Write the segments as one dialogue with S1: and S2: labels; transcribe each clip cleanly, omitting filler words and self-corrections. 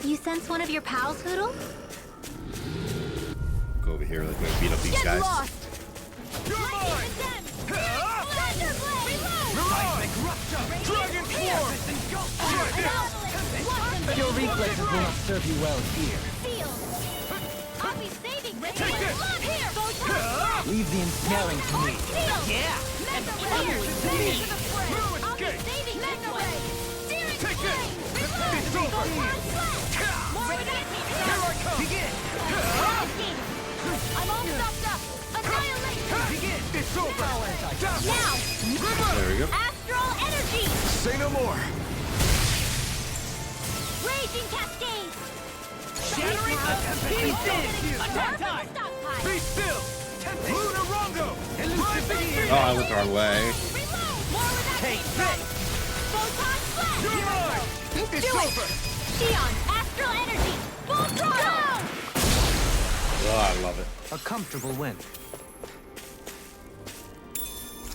S1: You sense one of your pals, Hootle?
S2: Go over here, like, beat up these
S1: Get
S2: guys.
S1: lost!
S3: You're mine! Seismic rupture! Dragon form!
S4: Your reflexes will not serve you well here.
S1: I'll be saving Renan.
S3: Take this!
S1: Here!
S4: Leave the ensnaring to me.
S3: Yeah!
S1: Mega
S3: To
S1: Ray!
S3: me! No
S1: I'll be
S3: escape!
S1: saving Mega Ray! Steering
S3: Take this!
S1: flame!
S3: It's over! Here I come! Begin!
S1: I'm all stopped up! Annihilate!
S3: Begin! It's over!
S1: Now!
S2: There we go.
S1: Astral energy!
S3: Say no more!
S1: Raging cascade!
S3: Shattering pieces! Attack time! Be still! Lunarongo!
S2: Oh, I went the wrong way.
S1: Reload! More with that
S3: Take
S1: thing! Photon flash!
S3: You're mine! It's over!
S1: Shionne, astral energy! Full throttle!
S2: Oh, I love it.
S4: A comfortable win.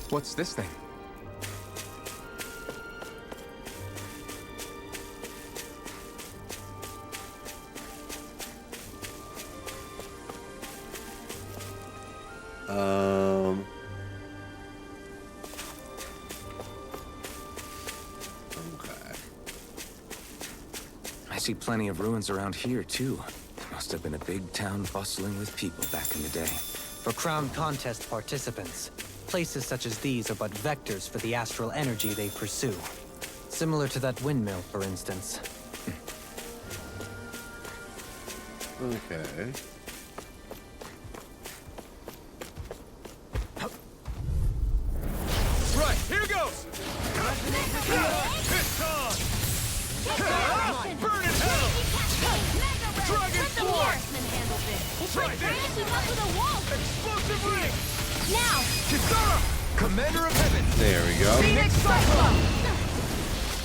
S3: What's this thing?
S2: Okay.
S5: I see plenty of ruins around here, too. Must have been a big town bustling with people back in the day.
S4: For crown contest participants, places such as these are but vectors for the astral energy they pursue. Similar to that windmill, for instance.
S2: Okay.
S3: Right, here goes! It's on! Burn in hell! Dragon form!
S1: It's like branching up with a wall!
S3: Explosive ring!
S1: Now!
S3: Kisara! Commander of heaven!
S2: There we go.
S3: Phoenix Cyclone!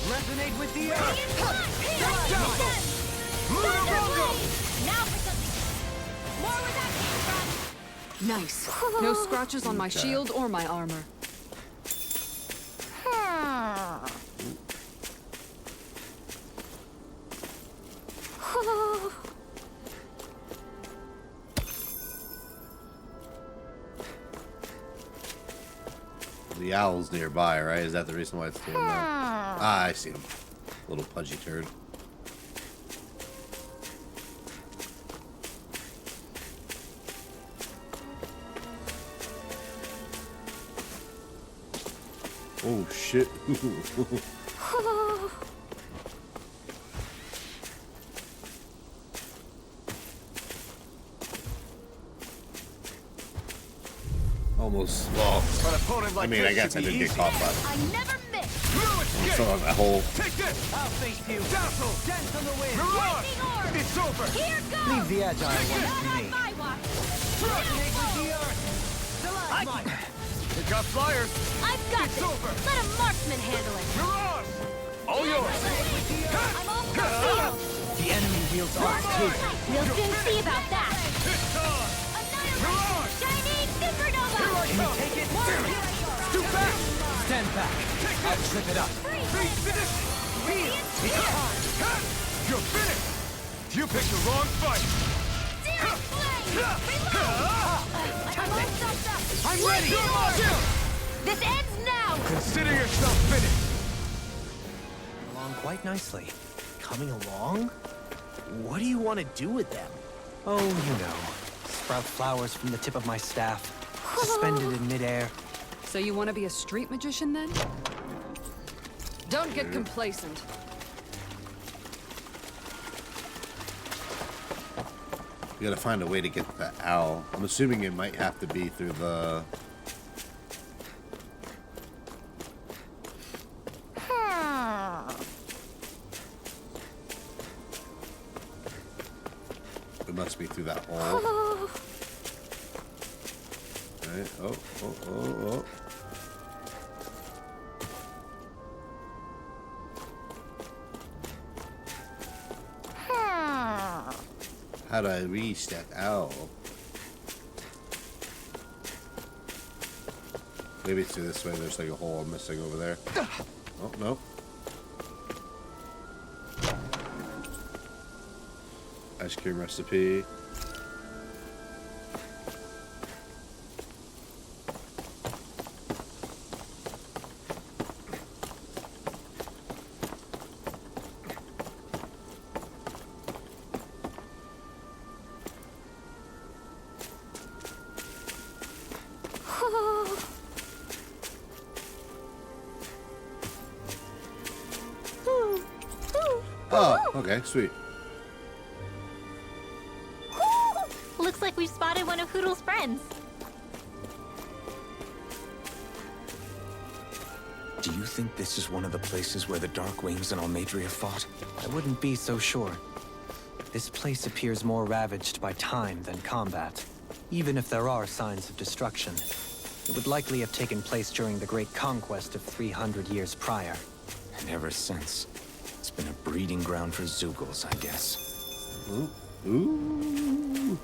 S3: Resonate with the earth! Downfall! Lunarongo!
S1: Now for something! More where that came from!
S6: Nice. No scratches on my shield or my armor.
S2: The owl's nearby, right? Is that the reason why it's doing that? Ah, I see him. Little pudgy turd. Oh shit. Almost. Well,
S3: An opponent like
S2: I mean, I guess I
S3: this should
S2: did
S3: be
S2: get
S3: easy.
S2: caught by
S1: I never miss!
S3: No escape!
S2: some of that whole.
S3: Take this!
S4: I'll face you.
S3: Dazzle!
S4: Dance on the wind.
S3: Mirage!
S1: Lightning orb!
S3: It's over!
S1: Here goes!
S4: Leave the agile
S3: Take
S4: ones
S3: it.
S4: to
S1: Not
S4: me.
S1: on my watch!
S4: Resonate with the earth.
S3: You got flyers!
S1: I've got
S3: It's
S1: this!
S3: over.
S1: Let a marksman handle it!
S3: Mirage! All yours!
S1: I'm all field!
S4: The enemy wields arms too.
S1: We'll soon see about that!
S3: It's on!
S1: Annihilate! Shining supernova!
S3: Here I come!
S4: Take it.
S3: Too fast!
S4: Stand back. I'll trip it up.
S3: Be finished! You're finished! You picked the wrong fight!
S1: Searing flame! I'm all stuffed up!
S3: I'm ready! Chill!
S1: This ends now!
S3: Consider yourself finished!
S4: Along quite nicely. Coming along?
S7: What do you want to do with them?
S4: Oh, you know. Sprout flowers from the tip of my staff. Suspended in midair.
S6: So you want to be a street magician then? Don't get complacent.
S2: We gotta find a way to get the owl. I'm assuming it might have to be through the. It must be through that hole. Right. Oh. How do I reach that owl? Maybe it's through this way. There's like a hole I'm missing over there. Oh, no. Ice cream recipe. Oh, okay, sweet.
S1: Looks like we've spotted one of Hootle's friends.
S5: Do you think this is one of the places where the Dark Wings and Almadria fought?
S4: I wouldn't be so sure. This place appears more ravaged by time than combat. Even if there are signs of destruction, it would likely have taken place during the Great Conquest of 300 years prior.
S5: And ever since, it's been a breeding ground for Zeugles, I guess.
S2: Ooh. Ooh.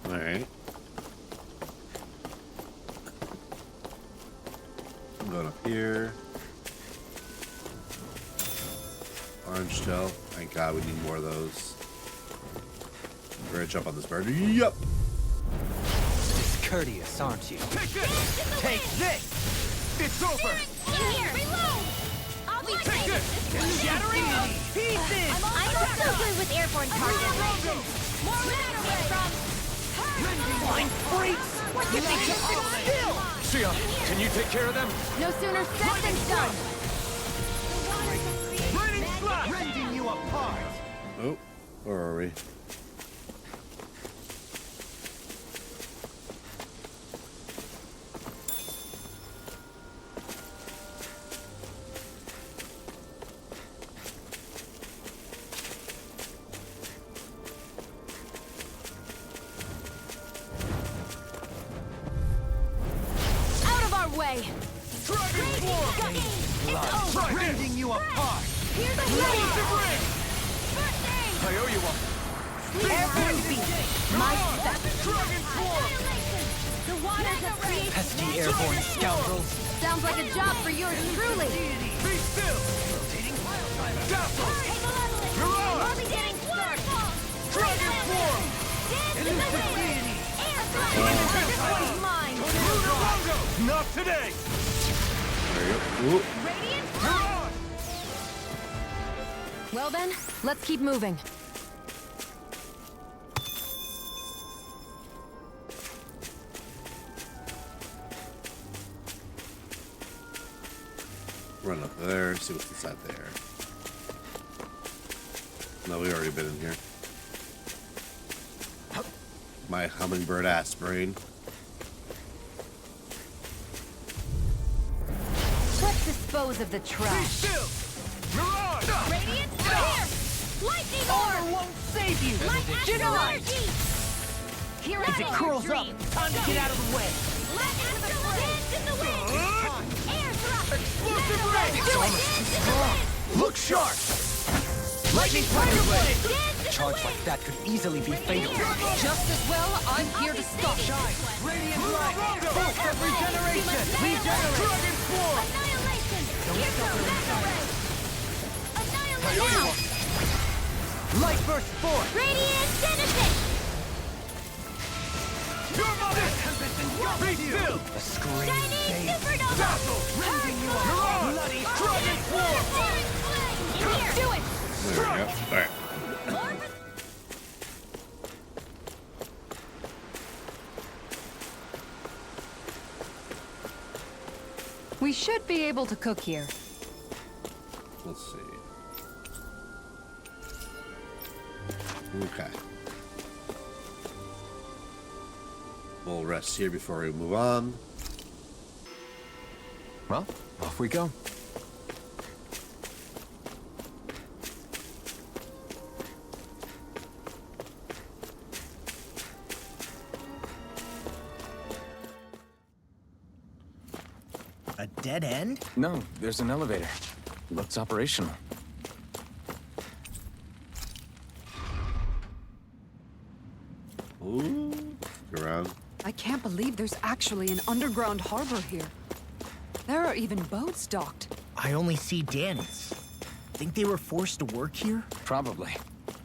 S2: All right. I'm going up here. Orange gel. Thank God we need more of those. We're gonna jump on this bird. Yup.
S4: Discourteous, aren't you?
S3: Take this! Take this! It's over!
S1: In here! Reload! I'll be
S3: Take this!
S7: Shattering pieces!
S1: I'm also good with airborne targets. More where from.
S7: Blind freaks! What do they just sit still?
S3: Shionne, can you take care of them?
S6: No sooner said than done.
S3: Raining slash!
S7: Rending you apart!
S2: Oh, where are we?
S6: Out of our way.
S3: Dragon form!
S6: It's over.
S7: Rending you apart!
S6: Here's a
S3: Explosive
S6: blade.
S3: ring!
S6: First aid.
S3: I owe you one.
S6: Airborne beast. My step.
S3: Dragon form!
S6: The waters of creation.
S4: Pesky airborne scoundrels.
S6: Sounds like a job for yours truly.
S3: Be still! Dazzle! Mirage!
S1: I'll be getting waterfall.
S3: Dragon form!
S1: Dance in the wind. Air thrust.
S6: This one's mine.
S3: Lungo! Not today!
S2: There you go. Ooh.
S1: Radiant
S3: Mirage!
S6: Well then, let's keep moving.
S2: Run up there, see what's inside there. No, we already been in here. My hummingbird ass brain.
S6: Let's dispose of the
S3: Be
S6: trash.
S3: still! Mirage!
S1: Radiant here. Lightning orb.
S7: Won't save you!
S1: Light astral energy. Here
S7: As it curls up, time to get out of the way!
S1: Light astral dance in the wind. Air thrust.
S3: Explosive
S1: Dance
S3: ring!
S1: in the wind.
S7: Look sharp! Lightning Tiger Blade!
S1: Dance in the
S4: Charge
S1: wind.
S4: like that could easily be fatal.
S6: Just as well, I'm here to stop.
S7: Radiant light!
S3: Lungo!
S7: Force of regeneration! Regenerate!
S3: Dragon form!
S1: Annihilation. Here's the mega ray.
S3: I owe you
S1: Annihilate.
S3: one.
S7: Light burst forth!
S1: Radiant genesis.
S3: Your mother! Be still!
S4: A scream
S1: Shining
S4: fade.
S1: supernova.
S3: Dazzle!
S7: Rending you apart!
S3: Mirage!
S7: Bloody
S3: Dragon form!
S1: Searing flame. In here.
S6: Do it.
S2: There we go. All right.
S6: We should be able to cook here.
S2: Let's see. Okay. We'll rest here before we move on.
S5: Well, off we go.
S7: A dead end?
S5: No, there's an elevator. Looks operational.
S2: Ooh. Look around.
S6: I can't believe there's actually an underground harbor here. There are even boats docked.
S7: I only see Dahnan. Think they were forced to work here?
S5: Probably.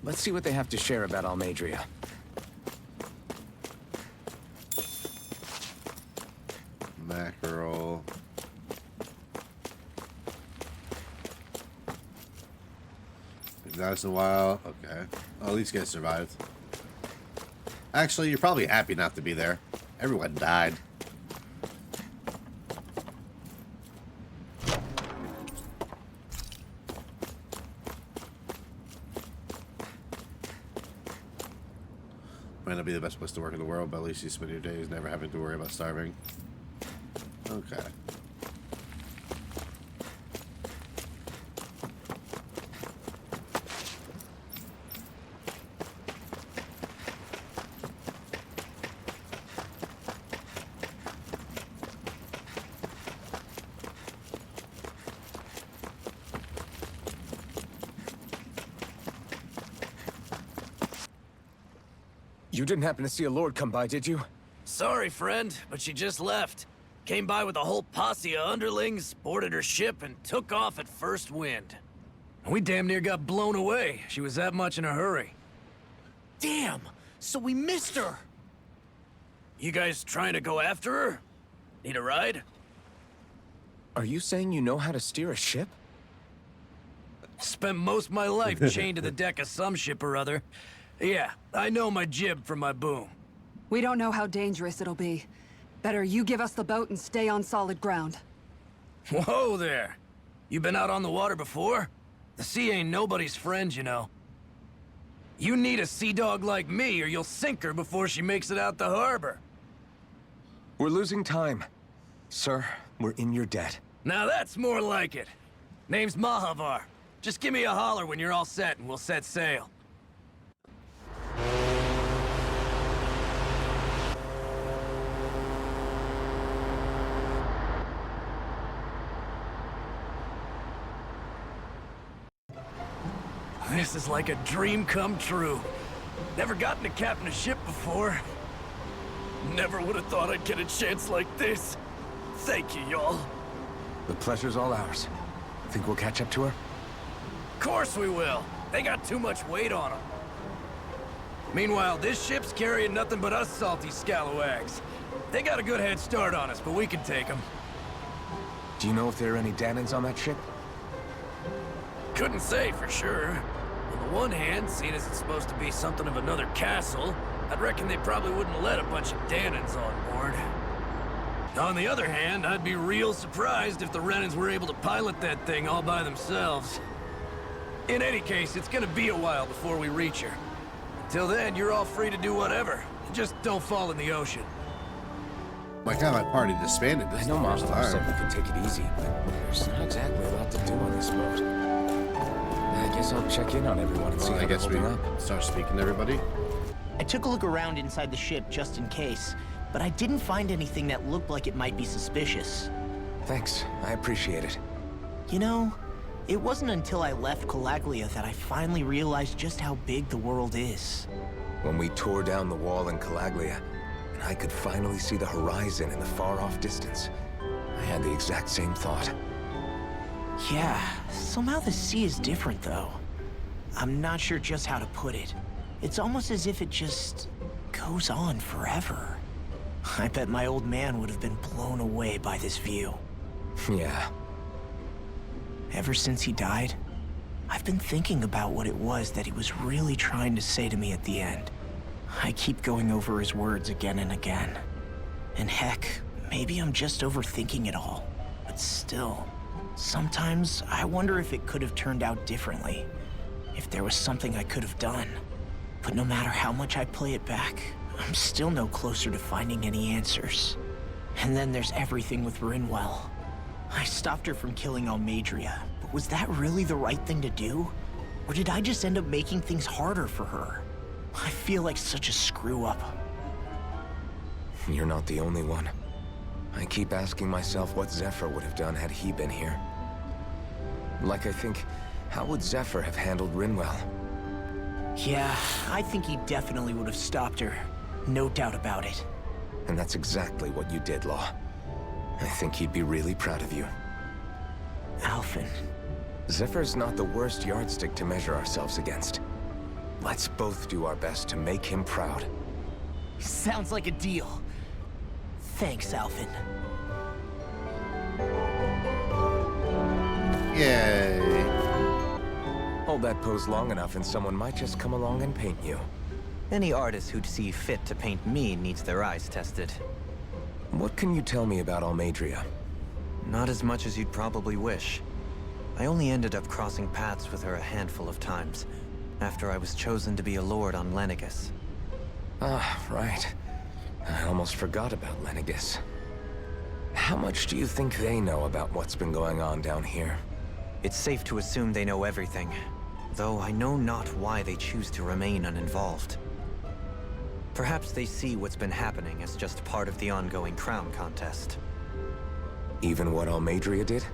S5: Let's see what they have to share about Almadria.
S2: Mackerel. Nice and wild. Okay. Well, at least you guys survived. Actually, you're probably happy not to be there. Everyone died. Might not be the best place to work in the world, but at least you spend your days never having to worry about starving. Okay.
S5: You didn't happen to see a lord come by, did you?
S8: Sorry, friend, but she just left. Came by with a whole posse of underlings, boarded her ship, and took off at first wind. We damn near got blown away. She was that much in a hurry.
S7: Damn! So we missed her!
S8: You guys trying to go after her? Need a ride?
S5: Are you saying you know how to steer a ship?
S8: Spent most of my life chained to the deck of some ship or other. Yeah, I know my jib from my boom.
S6: We don't know how dangerous it'll be. Better you give us the boat and stay on solid ground.
S8: Whoa there! You been out on the water before? The sea ain't nobody's friend, you know. You need a sea dog like me, or you'll sink her before she makes it out the harbor.
S5: We're losing time. Sir, we're in your debt.
S8: Now that's more like it. Name's Mahavar. Just give me a holler when you're all set and we'll set sail. This is like a dream come true. Never gotten to captain a ship before. Never would have thought I'd get a chance like this. Thank you, y'all.
S5: The pleasure's all ours. Think we'll catch up to her?
S8: Course we will. They got too much weight on them. Meanwhile, this ship's carrying nothing but us salty scalawags. They got a good head start on us, but we can take them.
S5: Do you know if there are any Dahnans on that ship?
S8: Couldn't say for sure. On the one hand, seeing as it's supposed to be something of another castle, I'd reckon they probably wouldn't let a bunch of Dahnans on board. On the other hand, I'd be real surprised if the Renans were able to pilot that thing all by themselves. In any case, it's gonna be a while before we reach her. Till then, you're all free to do whatever. Just don't fall in the ocean.
S2: My party disbanded this
S5: I know Mom
S2: first
S5: said we
S2: time.
S5: could take it easy, but there's not exactly a lot to do on this boat. I guess I'll check in on everyone and see
S2: Well,
S5: how
S2: I
S5: they're
S2: guess we
S5: holding up.
S2: start speaking to everybody.
S7: I took a look around inside the ship just in case, but I didn't find anything that looked like it might be suspicious.
S5: Thanks, I appreciate it.
S7: You know, it wasn't until I left Calaglia that I finally realized just how big the world is.
S5: When we tore down the wall in Calaglia, and I could finally see the horizon in the far-off distance, I had the exact same thought.
S7: Yeah, somehow the sea is different though. I'm not sure just how to put it. It's almost as if it just goes on forever. I bet my old man would have been blown away by this view.
S5: Yeah.
S7: Ever since he died, I've been thinking about what it was that he was really trying to say to me at the end. I keep going over his words again and again. And heck, maybe I'm just overthinking it all. But still, sometimes I wonder if it could have turned out differently. If there was something I could have done. But no matter how much I play it back, I'm still no closer to finding any answers. And then there's everything with Rinwell. I stopped her from killing Almadria, but was that really the right thing to do? Or did I just end up making things harder for her? I feel like such a screw-up.
S5: You're not the only one. I keep asking myself what Zephyr would have done had he been here. Like I think, how would Zephyr have handled Rinwell?
S7: Yeah, I think he definitely would have stopped her. No doubt about it.
S5: And that's exactly what you did, Law. I think he'd be really proud of you.
S7: Alphen.
S5: Zephyr's not the worst yardstick to measure ourselves against. Let's both do our best to make him proud.
S7: Sounds like a deal. Thanks, Alphen.
S2: Yay.
S5: Hold that pose long enough and someone might just come along and paint you.
S4: Any artist who'd see fit to paint me needs their eyes tested.
S5: What can you tell me about Almeidrea?
S4: Not as much as you'd probably wish. I only ended up crossing paths with her a handful of times, after I was chosen to be a lord on Lenegus.
S5: Ah, right. I almost forgot about Lenegus. How much do you think they know about what's been going on down here?
S4: It's safe to assume they know everything, though I know not why they choose to remain uninvolved. Perhaps they see what's been happening as just part of the ongoing crown contest.
S5: Even what Almeidrea did?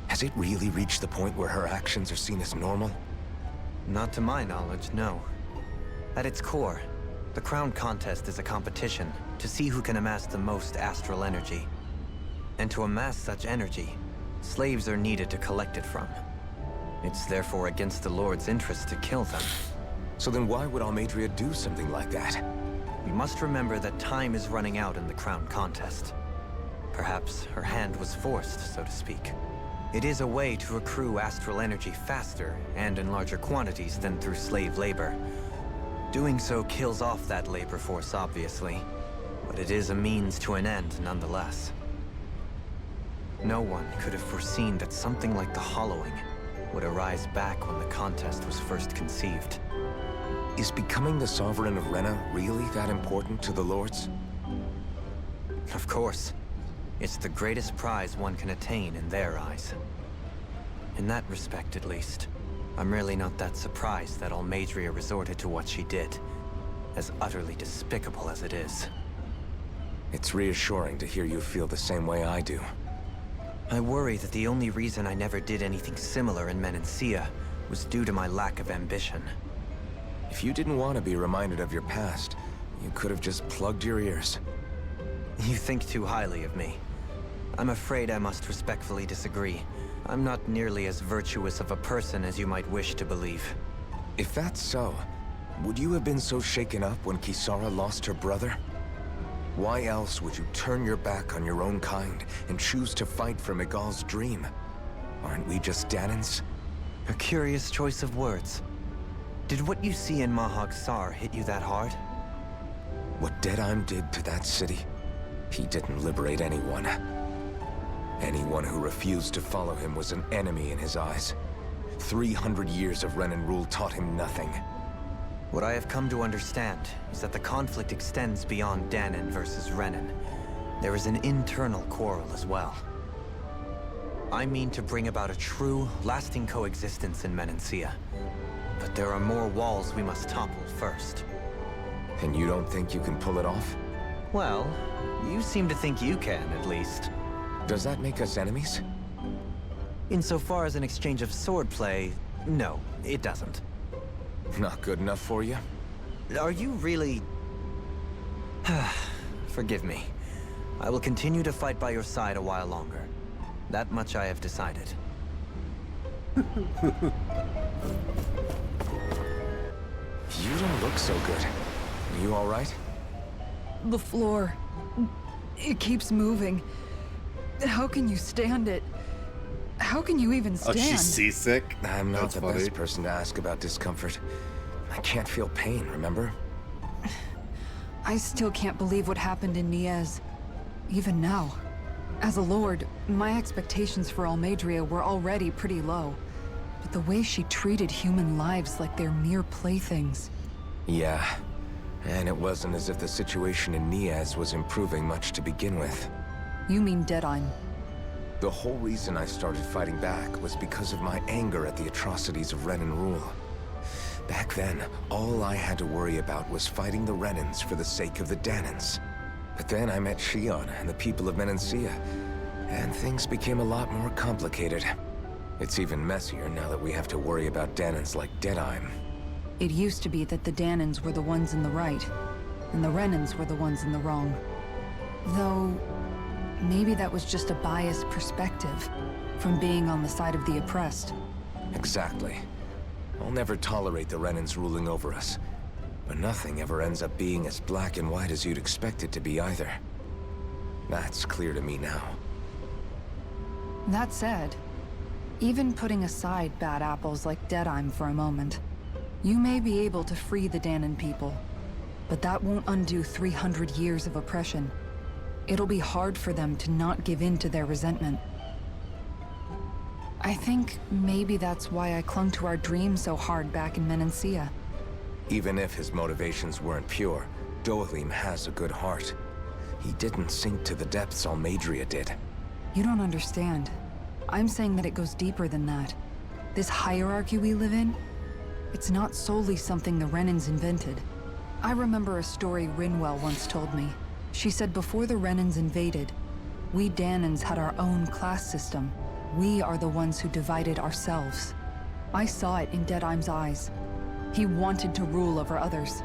S5: Has it really reached the point where her actions are seen as normal?
S4: Not to my knowledge, no. At its core, the crown contest is a competition to see who can amass the most astral energy. And to amass such energy, slaves are needed to collect it from. It's therefore against the Lord's interest to kill them.
S5: So then why would Almeidrea do something like that?
S4: We must remember that time is running out in the crown contest. Perhaps her hand was forced, so to speak. It is a way to accrue astral energy faster and in larger quantities than through slave labor. Doing so kills off that labor force, obviously, but it is a means to an end nonetheless. No one could have foreseen that something like the Hollowing would arise back when the contest was first conceived.
S5: Is becoming the Sovereign of Rena really that important to the Lords?
S4: Of course. It's the greatest prize one can attain in their eyes. In that respect, at least, I'm really not that surprised that Almeidrea resorted to what she did, as utterly despicable as it is.
S5: It's reassuring to hear you feel the same way I do.
S4: I worry that the only reason I never did anything similar in Menancia was due to my lack of ambition.
S5: If you didn't want to be reminded of your past, you could have just plugged your ears.
S4: You think too highly of me. I'm afraid I must respectfully disagree. I'm not nearly as virtuous of a person as you might wish to believe.
S5: If that's so, would you have been so shaken up when Kisara lost her brother? Why else would you turn your back on your own kind and choose to fight for Miguel's dream? Aren't we just Dahnans?
S4: A curious choice of words. Did what you see in Mahag Sar hit you that hard?
S5: What Deadheim did to that city, he didn't liberate anyone. Anyone who refused to follow him was an enemy in his eyes. 300 years of Renan rule taught him nothing.
S4: What I have come to understand is that the conflict extends beyond Dahnan versus Renan. There is an internal quarrel as well. I mean to bring about a true, lasting coexistence in Menancia. But there are more walls we must topple first.
S5: And you don't think you can pull it off?
S4: Well, you seem to think you can, at least.
S5: Does that make us enemies?
S4: Insofar as an exchange of swordplay, no, it doesn't.
S5: Not good enough for you?
S4: Are you really... Forgive me. I will continue to fight by your side a while longer. That much I have decided.
S5: You don't look so good. Are you all right?
S6: The floor. It keeps moving. How can you stand it? How can you even
S2: Oh,
S6: stand?
S2: she's seasick?
S5: I'm not
S2: That's
S5: the
S2: funny.
S5: best person to ask about discomfort. I can't feel pain, remember?
S6: I still can't believe what happened in Niez. Even now. As a lord, my expectations for Almeidrea were already pretty low. But the way she treated human lives like they're mere playthings.
S5: Yeah. And it wasn't as if the situation in Niez was improving much to begin with.
S6: You mean Deadheim?
S5: The whole reason I started fighting back was because of my anger at the atrocities of Renan rule. Back then, all I had to worry about was fighting the Renans for the sake of the Dahnans. But then I met Shionne and the people of Menancia, and things became a lot more complicated. It's even messier now that we have to worry about Dahnans like Deadheim.
S6: It used to be that the Dahnans were the ones in the right. and the Renans were the ones in the wrong. Though, maybe that was just a biased perspective from being on the side of the oppressed.
S5: Exactly. I'll never tolerate the Renans ruling over us. But nothing ever ends up being as black and white as you'd expect it to be either. That's clear to me now.
S6: That said, even putting aside bad apples like Deadheim for a moment, you may be able to free the Dahnan people, but that won't undo 300 years of oppression. It'll be hard for them to not give in to their resentment. I think maybe that's why I clung to our dream so hard back in Menancia.
S5: Even if his motivations weren't pure, Dohalim has a good heart. He didn't sink to the depths Almeidrea did.
S6: You don't understand. I'm saying that it goes deeper than that. This hierarchy we live in, it's not solely something the Renans invented. I remember a story Rinwell once told me. She said before the Renans invaded, we Dahnans had our own class system. We are the ones who divided ourselves. I saw it in Deadheim's eyes. He wanted to rule over others.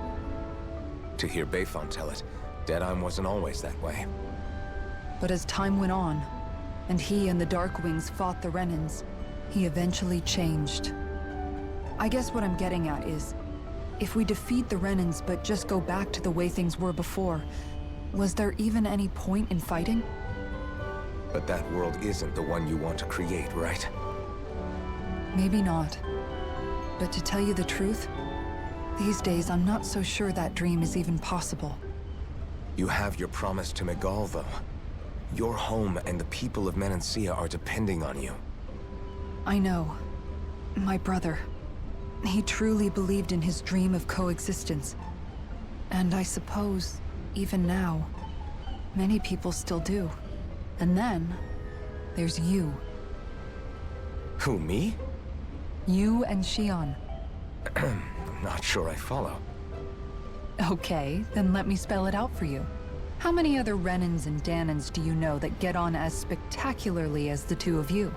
S5: To hear Bayfon tell it, Deadheim wasn't always that way.
S6: But as time went on, and he and the Darkwings fought the Renans, he eventually changed. I guess what I'm getting at is, if we defeat the Renans but just go back to the way things were before, was there even any point in fighting?
S5: But that world isn't the one you want to create, right?
S6: Maybe not. But to tell you the truth, these days I'm not so sure that dream is even possible.
S5: You have your promise to Megal, though. Your home and the people of Menancia are depending on you.
S6: I know. My brother. He truly believed in his dream of coexistence. And I suppose, even now, many people still do. And then, there's you.
S5: Who, me?
S6: You and Shionne.
S5: I'm not sure I follow.
S6: Okay, then let me spell it out for you. How many other Renans and Dahnans do you know that get on as spectacularly as the two of you?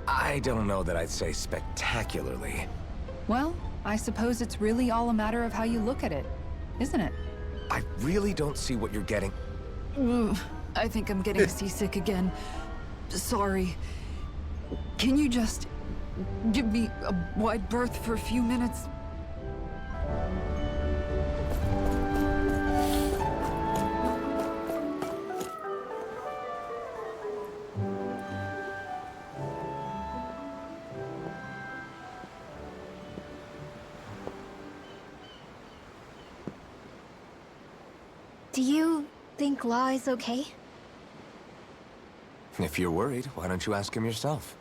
S5: I don't know that I'd say spectacularly.
S6: Well, I suppose it's really all a matter of how you look at it, isn't it?
S5: I really don't see what you're getting.
S6: Ugh, I think I'm getting seasick again. Sorry. Can you just give me a wide berth for a few minutes?
S1: Do you think Law is okay?
S5: If you're worried, why don't you ask him yourself?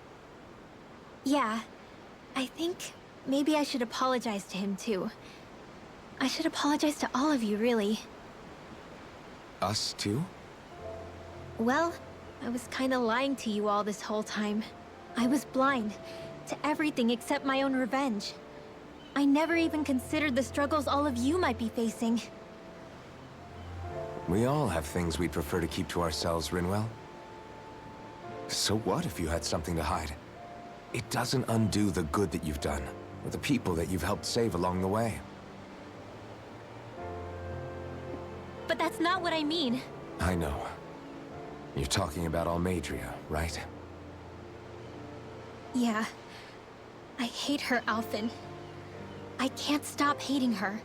S1: Yeah. I think maybe I should apologize to him too. I should apologize to all of you, really.
S5: Us too?
S1: Well, I was kinda lying to you all this whole time. I was blind to everything except my own revenge. I never even considered the struggles all of you might be facing.
S5: We all have things we'd prefer to keep to ourselves, Rinwell. So what if you had something to hide? It doesn't undo the good that you've done, or the people that you've helped save along the way.
S1: But that's not what I mean.
S5: I know. You're talking about Almeidrea, right?
S1: Yeah. I hate her, Alphen. I can't stop hating her.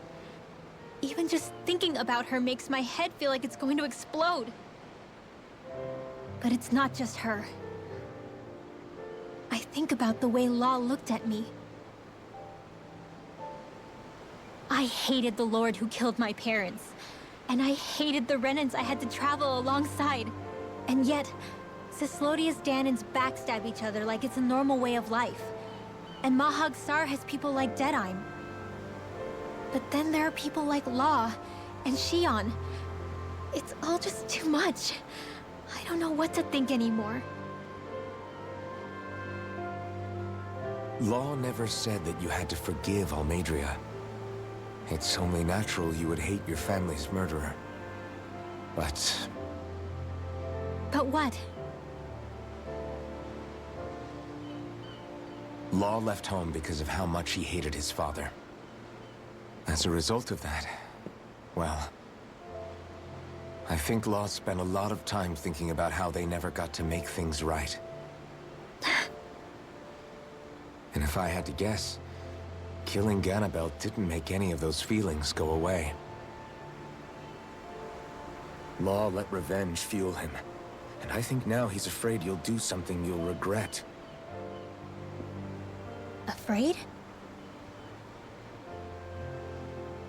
S1: Even just thinking about her makes my head feel like it's going to explode. But it's not just her. I think about the way Law looked at me. I hated the Lord who killed my parents. And I hated the Renans I had to travel alongside. And yet, Cislodia's Dahnans backstab each other like it's a normal way of life. And Mahag Sar has people like Deadheim. But then there are people like Law and Shionne. It's all just too much. I don't know what to think anymore.
S5: Law never said that you had to forgive Almeidrea. It's only natural you would hate your family's murderer. But
S1: But what?
S5: Law left home because of how much he hated his father. As a result of that, Well, I think Law spent a lot of time thinking about how they never got to make things right. And if I had to guess, killing Ganabel didn't make any of those feelings go away. Law let revenge fuel him, and I think now he's afraid you'll do something you'll regret.
S1: Afraid?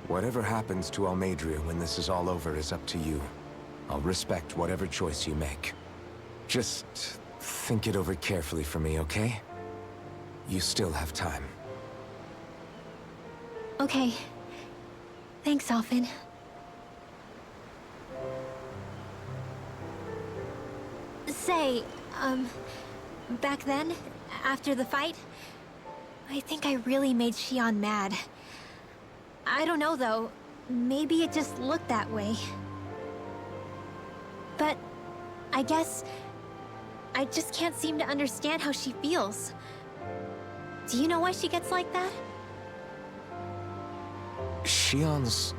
S5: Whatever happens to Almeidrea when this is all over is up to you. I'll respect whatever choice you make. Just think it over carefully for me, okay? You still have time.
S1: Okay. Thanks, Alphen. Say, back then, after the fight, I think I really made Shionne mad. I don't know, though. Maybe it just looked that way. But I guess I just can't seem to understand how she feels. Do you know why she gets like that?
S5: Shionne's...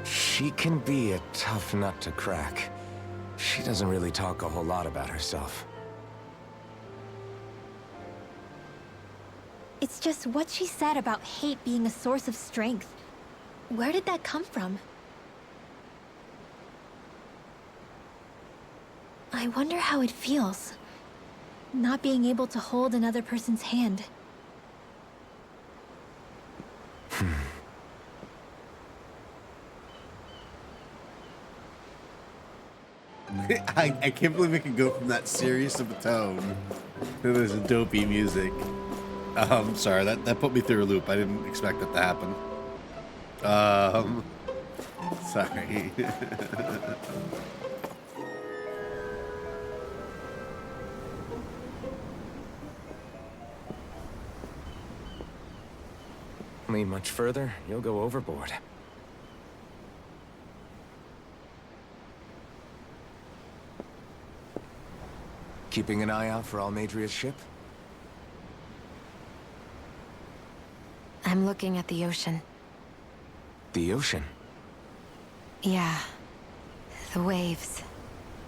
S5: She can be a tough nut to crack. She doesn't really talk a whole lot about herself.
S1: It's just what she said about hate being a source of strength. Where did that come from? I wonder how it feels, not being able to hold another person's hand.
S2: I can't believe it can go from that serious of a tone to this dopey music. Sorry, that put me through a loop. I didn't expect that to happen. Sorry.
S5: Lean much further, you'll go overboard. Keeping an eye out for Almeidrea's ship?
S9: I'm looking at the ocean.
S5: The ocean?
S9: Yeah. The waves.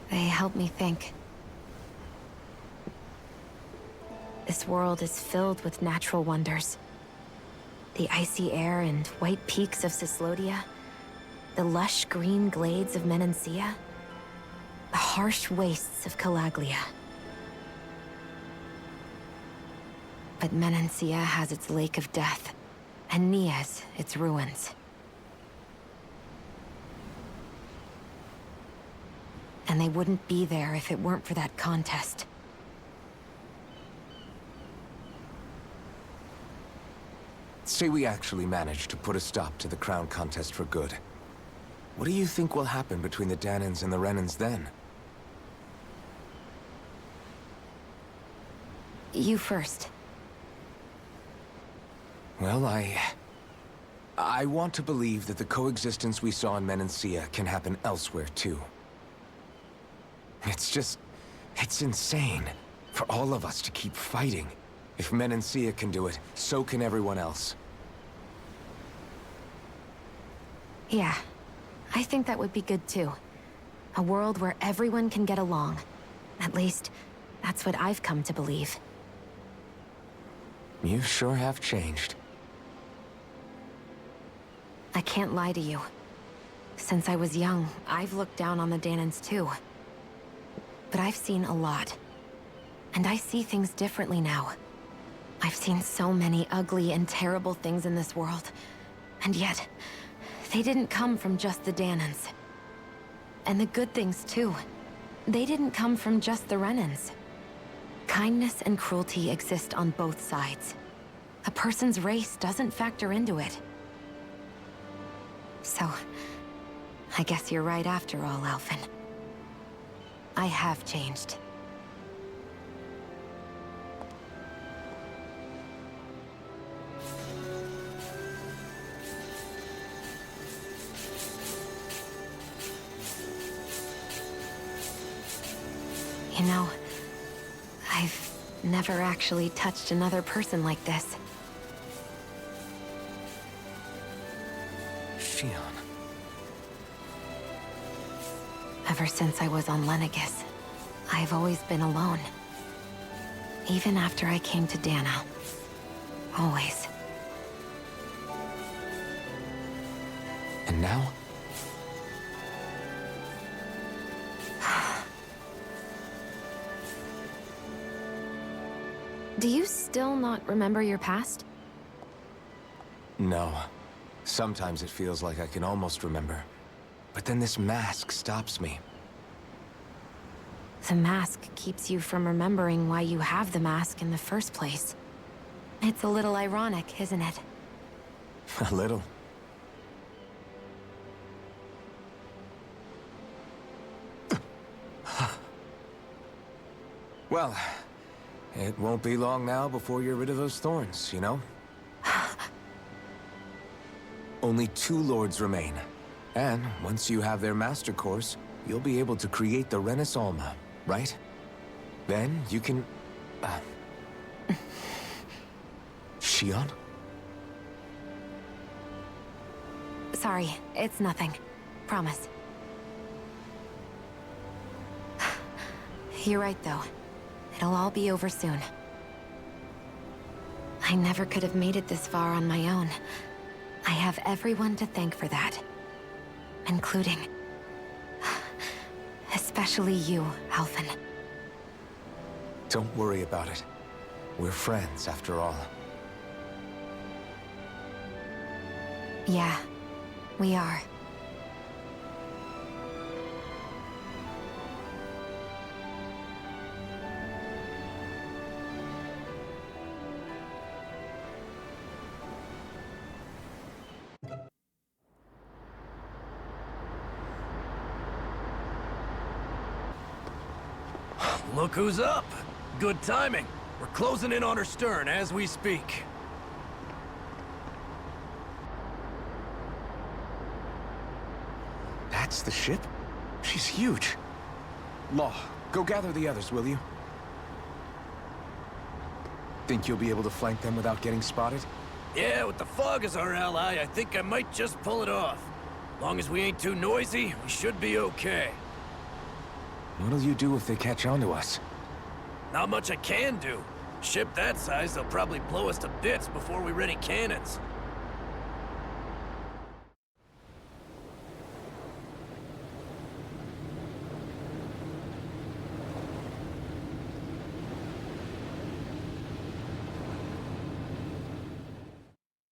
S9: They help me think. This world is filled with natural wonders. The icy air and white peaks of Cyslodia. The lush green glades of Menancia. The harsh wastes of Calaglia. But Menancia has its Lake of Death, and Nias its ruins. And they wouldn't be there if it weren't for that contest.
S5: Say we actually manage to put a stop to the crown contest for good. What do you think will happen between the Dahnans and the Renans then?
S9: You first.
S5: Well, I want to believe that the coexistence we saw in Menancia can happen elsewhere, too. It's insane for all of us to keep fighting. If Menancia can do it, so can everyone else.
S9: Yeah, I think that would be good too. A world where everyone can get along. At least, that's what I've come to believe.
S5: You sure have changed.
S9: I can't lie to you. Since I was young, I've looked down on the Dahnans too. But I've seen a lot. And I see things differently now. I've seen so many ugly and terrible things in this world. And yet, they didn't come from just the Dahnans. And the good things too. They didn't come from just the Renans. Kindness and cruelty exist on both sides. A person's race doesn't factor into it. So, I guess you're right after all, Alphen. I have changed. You know, I've never actually touched another person like this. Ever since I was on Lenegis, I've always been alone. Even after I came to Dahna. Always.
S5: And now?
S9: Do you still not remember your past?
S5: No. Sometimes it feels like I can almost remember. But then this mask stops me.
S9: The mask keeps you from remembering why you have the mask in the first place. It's a little ironic, isn't it?
S5: A little. Well, it won't be long now before you're rid of those thorns, you know? Only 2 lords remain. And once you have their master course, you'll be able to create the Renis Alma, right? Then you can... Shionne?
S9: Sorry, it's nothing. Promise. You're right, though. It'll all be over soon. I never could have made it this far on my own. I have everyone to thank for that. Including... especially you, Alphen.
S5: Don't worry about it. We're friends, after all.
S9: Yeah, we are.
S8: Look who's up! Good timing. We're closing in on her stern as we speak.
S5: That's the ship? She's huge. Law, go gather the others, will you? Think you'll be able to flank them without getting spotted?
S8: Yeah, with the fog as our ally, I think I might just pull it off. Long as we ain't too noisy, we should be okay.
S5: What'll you do if they catch on to us?
S8: Not much I can do. Ship that size, they'll probably blow us to bits before we ready cannons.